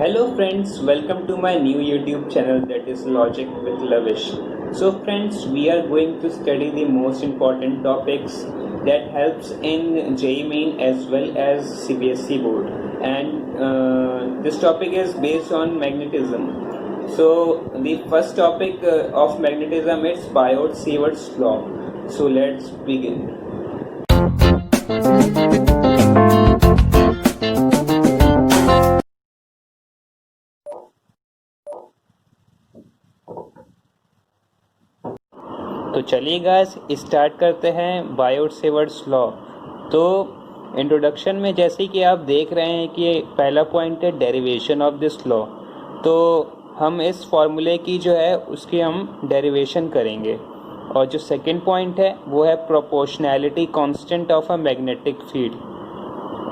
Hello friends, welcome to my new YouTube channel that is Logic with Lavish. So friends, we are going to study the most important topics that helps in JEE Main as well as CBSE board, and this topic is based on magnetism. So the first topic of magnetism is Biot-Savart's law. So let's begin. तो चलिए guys start करते हैं Biot-Savart's law. तो introduction में जैसे कि आप देख रहे हैं कि पहला पॉइंट है डेरिवेशन ऑफ दिस लॉ। तो हम इस फॉर्मूले की जो है उसकी हम डेरिवेशन करेंगे। और जो सेकंड पॉइंट है वो है proportionality constant of a magnetic field.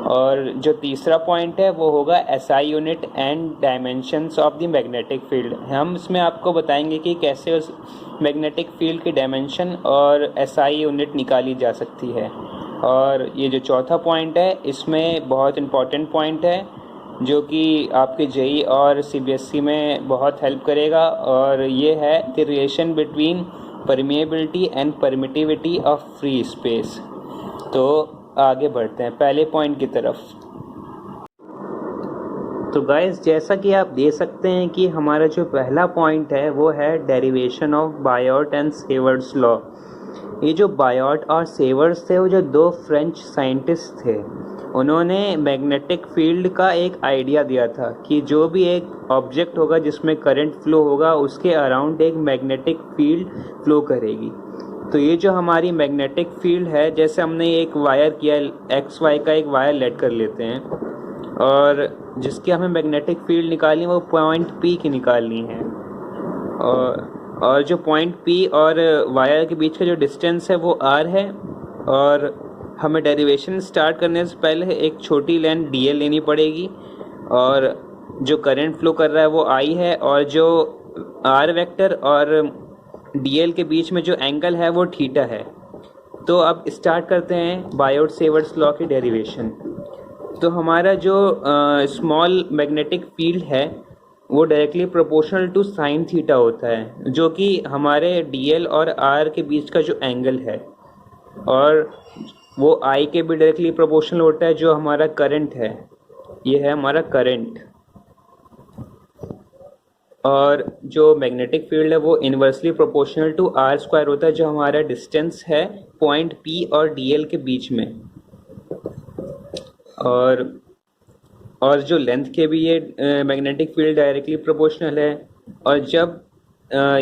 और जो तीसरा पॉइंट है वो होगा SI unit and dimensions of the magnetic field. हम इसमें आपको बताएंगे कि कैसे उस मैग्नेटिक फील्ड की डायमेंशन और एसआई यूनिट निकाली जा सकती है। और ये जो चौथा पॉइंट है इसमें बहुत इम्पॉर्टेंट पॉइंट है जो कि आपके जेई और सीबीएसई में बहुत हेल्प करेगा, और ये है the relation between permeability and permittivity of free space. तो आगे बढ़ते हैं पहले पॉइंट की तरफ। तो गाइस जैसा कि आप देख सकते हैं कि हमारा जो पहला पॉइंट है वो है derivation of Biot and Savart's law. ये जो बायोट और सेवर्ट्स थे वो जो दो फ्रेंच साइंटिस्ट थे, उन्होंने मैग्नेटिक फील्ड का एक आइडिया दिया था कि जो भी एक ऑब्जेक्ट होगा जिसमें करंट फ्लो होगा उसके अराउंड एक मैग्नेटिक फील्ड फ्लो करेगी। तो ये जो हमारी मैग्नेटिक फील्ड है, जैसे हमने एक वायर किया, एक्स वाई का एक वायर लेट कर लेते हैं और जिसकी हमें मैग्नेटिक फील्ड निकालनी वो पॉइंट पी की निकालनी है। और जो पॉइंट पी और वायर के बीच का जो डिस्टेंस है वो आर है। और हमें डेरिवेशन स्टार्ट करने से पहले एक छोटी लेंथ डी एल लेनी पड़ेगी, और जो करंट फ्लो कर रहा है वो आई है, और जो आर वेक्टर और डीएल के बीच में जो एंगल है वो थीटा है। तो अब स्टार्ट करते हैं बायोट-सेवर्ट्स लॉ की डेरिवेशन। तो हमारा जो स्मॉल मैग्नेटिक फील्ड है वो directly proportional to sine theta होता है, जो कि हमारे डीएल और आर के बीच का जो एंगल है, और वो आई के भी डायरेक्टली प्रोपोर्शनल होता है जो हमारा करंट है। ये है हमारा करंट। और जो मैग्नेटिक फील्ड है वो inversely proportional to R square होता है, जो हमारा डिस्टेंस है पॉइंट पी और डीएल के बीच में। और जो लेंथ के भी ये मैग्नेटिक फील्ड डायरेक्टली प्रोपोर्शनल है। और जब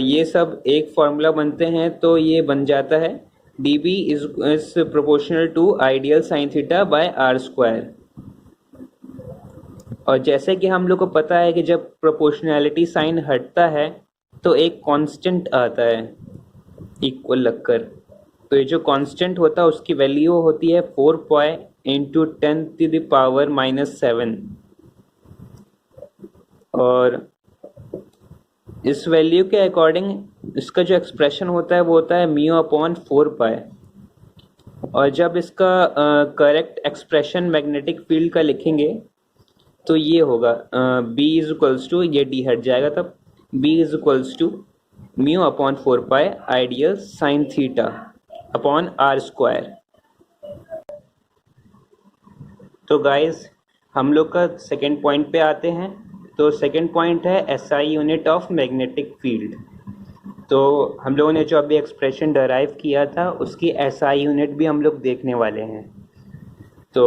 ये सब एक फार्मूला बनते हैं तो ये बन जाता है D B is proportional to ideal sine theta by R square. और जैसे कि हम लोग को पता है कि जब प्रोपोर्शनैलिटी साइन हटता है तो एक कांस्टेंट आता है इक्वल लगकर। तो ये जो कांस्टेंट होता है उसकी वैल्यू होती है 4 पाई इंटू 10⁻⁻⁷। और इस वैल्यू के अकॉर्डिंग इसका जो एक्सप्रेशन होता है वो होता है म्यू अपॉन 4 पाई। और जब इसका करेक्ट एक्सप्रेशन मैग्नेटिक फील्ड का लिखेंगे तो ये होगा B इज इक्वल्स टू, ये डी हट जाएगा, तब B is equals to mu upon 4 pi ideal sine theta upon R square. तो गाइस हम लोग का सेकेंड पॉइंट पे आते हैं। तो सेकेंड पॉइंट है SI unit of magnetic field. तो हम लोगों ने जो अभी एक्सप्रेशन डराइव किया था उसकी एसआई यूनिट भी हम लोग देखने वाले हैं। तो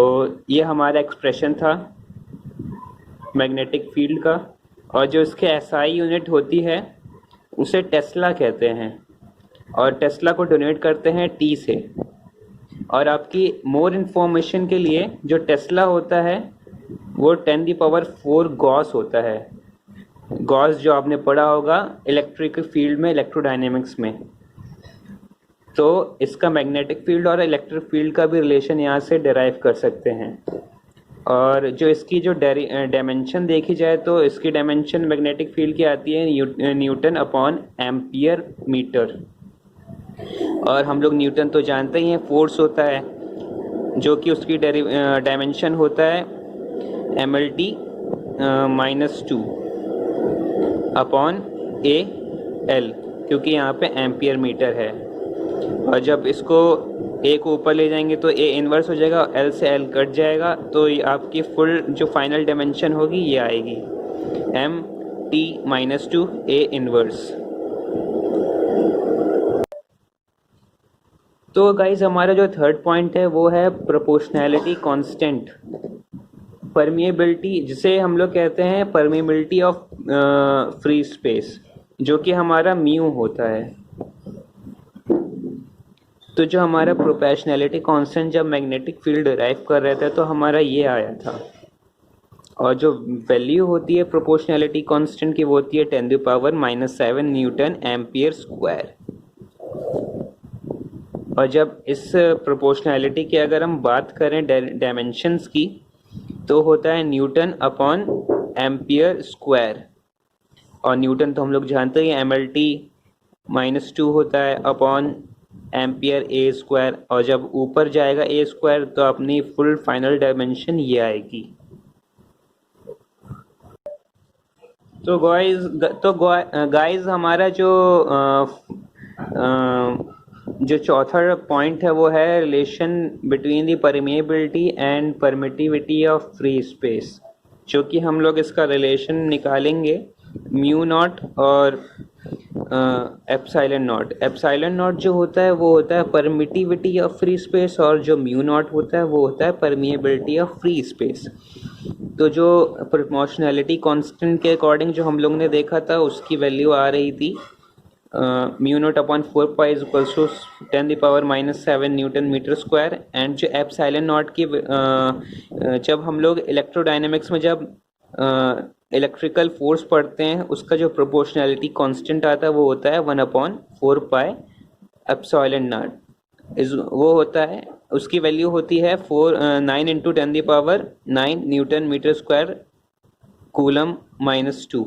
ये हमारा एक्सप्रेशन था मैग्नेटिक फील्ड का, और जो इसके एसआई यूनिट होती है उसे टेस्ला कहते हैं, और टेस्ला को डोनेट करते हैं टी से। और आपकी मोर इन्फॉर्मेशन के लिए जो टेस्ला होता है वो 10⁴ गॉस होता है। गॉस जो आपने पढ़ा होगा इलेक्ट्रिक फील्ड में, इलेक्ट्रोडायनेमिक्स में। तो इसका मैग्नेटिक फील्ड और इलेक्ट्रिक फील्ड का भी रिलेशन यहाँ से डिराइव कर सकते हैं। और जो इसकी जो डायमेंशन देखी जाए तो इसकी डायमेंशन मैग्नेटिक फील्ड की आती है न्यूटन अपॉन एम्पियर मीटर। और हम लोग न्यूटन तो जानते ही हैं, फोर्स होता है, जो कि उसकी डायमेंशन होता है MLT -2 अपॉन ए एल, क्योंकि यहाँ पे एम्पियर मीटर है। और जब इसको ए को ऊपर ले जाएंगे तो ए इन्वर्स हो जाएगा, एल से एल कट जाएगा, तो ये आपकी फुल जो फाइनल डायमेंशन होगी ये आएगी mt-2 ए इन्वर्स। तो गाइज हमारा जो थर्ड पॉइंट है वो है प्रोपोर्शनैलिटी कांस्टेंट, परमिएबिलिटी, जिसे हम लोग कहते हैं परमिएबिलिटी ऑफ फ्री स्पेस, जो कि हमारा म्यू होता है। तो जो हमारा प्रोपोर्शनैलिटी कांस्टेंट जब मैग्नेटिक फील्ड डिराइव कर रहे थे तो हमारा ये आया था, और जो वैल्यू होती है प्रोपोर्शनैलिटी कांस्टेंट की वो होती है 10⁻⁻7 न्यूटन एम्पियर स्क्वायर। और जब इस प्रोपोर्शनैलिटी की अगर हम बात करें डायमेंशंस की तो होता है न्यूटन अपॉन एम्पियर स्क्वायर, और न्यूटन तो हम लोग जानते हैं MLT-2 होता है अपॉन एम्पियर ए स्क्वायर, और जब ऊपर जाएगा ए स्क्वायर तो अपनी फुल फाइनल डायमेंशन ये आएगी। तो गाइस हमारा जो चौथा पॉइंट है वो है relation between the permeability and permittivity of free space, जो कि हम लोग इसका रिलेशन निकालेंगे म्यू नॉट और एप्सिलॉन नॉट। एप्सिलॉन नॉट जो होता है वो होता है परमिटिविटी ऑफ फ्री स्पेस, और जो म्यू नॉट होता है वो होता है परमिएबिलिटी ऑफ फ्री स्पेस। तो जो प्रोपोर्शनैलिटी कांस्टेंट के अकॉर्डिंग जो हम लोग ने देखा था उसकी वैल्यू आ रही थी mu naught upon 4 is equals to 10⁻⁷ newton metre square. And जो एप्सिलॉन नॉट की जब हम लोग इलेक्ट्रोडायनेमिक्स में जब इलेक्ट्रिकल फोर्स पढ़ते हैं उसका जो प्रोपोर्शनैलिटी कांस्टेंट आता है वो होता है 1/4 एप्सिलॉन नॉट, वो होता है, उसकी वैल्यू होती है 9 × 10⁹ न्यूटन मीटर स्क्वायर कूलम -2।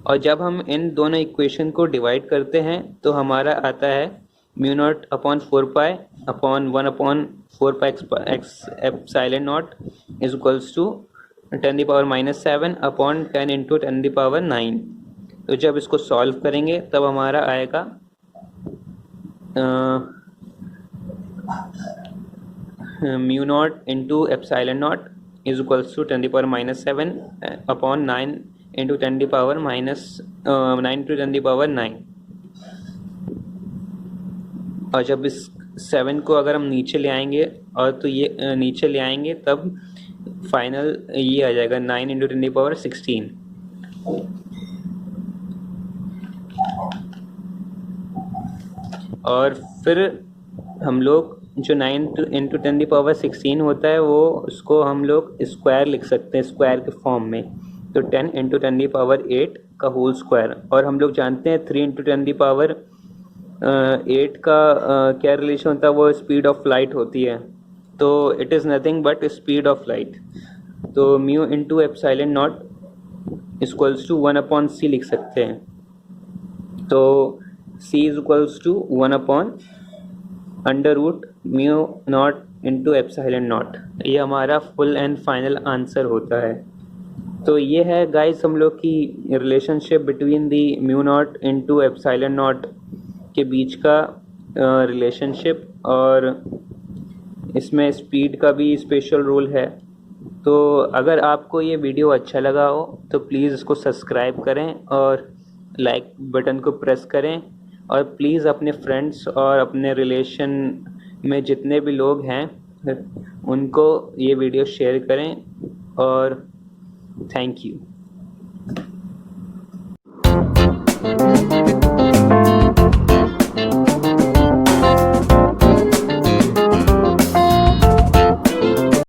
और जब हम इन दोनों इक्वेशन को डिवाइड करते हैं तो हमारा आता है mu naught upon 4 upon 1/4 epsilon naught is equals to 10⁻⁷ upon 10 × 10⁹। तो जब इसको सॉल्व करेंगे तब हमारा आएगा mu naught into epsilon naught is equals to 10⁻⁷ upon 9 × 10⁻⁹ और जब इस 7 को अगर हम नीचे ले आएंगे और तो ये नीचे ले आएंगे तब फाइनल ये आ जाएगा 9 × 10⁻16। और फिर हम लोग जो 9 × 10⁻16 होता है वो उसको हम लोग स्क्वायर लिख सकते हैं स्क्वायर के फॉर्म में, तो 10 × 10⁸ का होल स्क्वायर। और हम लोग जानते हैं 3 × 10⁸ का क्या रिलेशन होता है, वो स्पीड ऑफ लाइट होती है, तो it is nothing but speed of light. तो mu into epsilon naught equals to 1/c लिख सकते हैं, तो c is equals to 1/√μ naught into epsilon naught. ये हमारा फुल एंड फाइनल आंसर होता है। तो ये है गाइस हम लोग की relationship between the mu naught into epsilon not के बीच का रिलेशनशिप, और इसमें स्पीड का भी स्पेशल रोल है। तो अगर आपको ये वीडियो अच्छा लगा हो तो प्लीज़ इसको सब्सक्राइब करें और लाइक बटन को प्रेस करें, और प्लीज़ अपने फ्रेंड्स और अपने रिलेशन में जितने भी लोग हैं उनको ये वीडियो शेयर करें, और थैंक यू।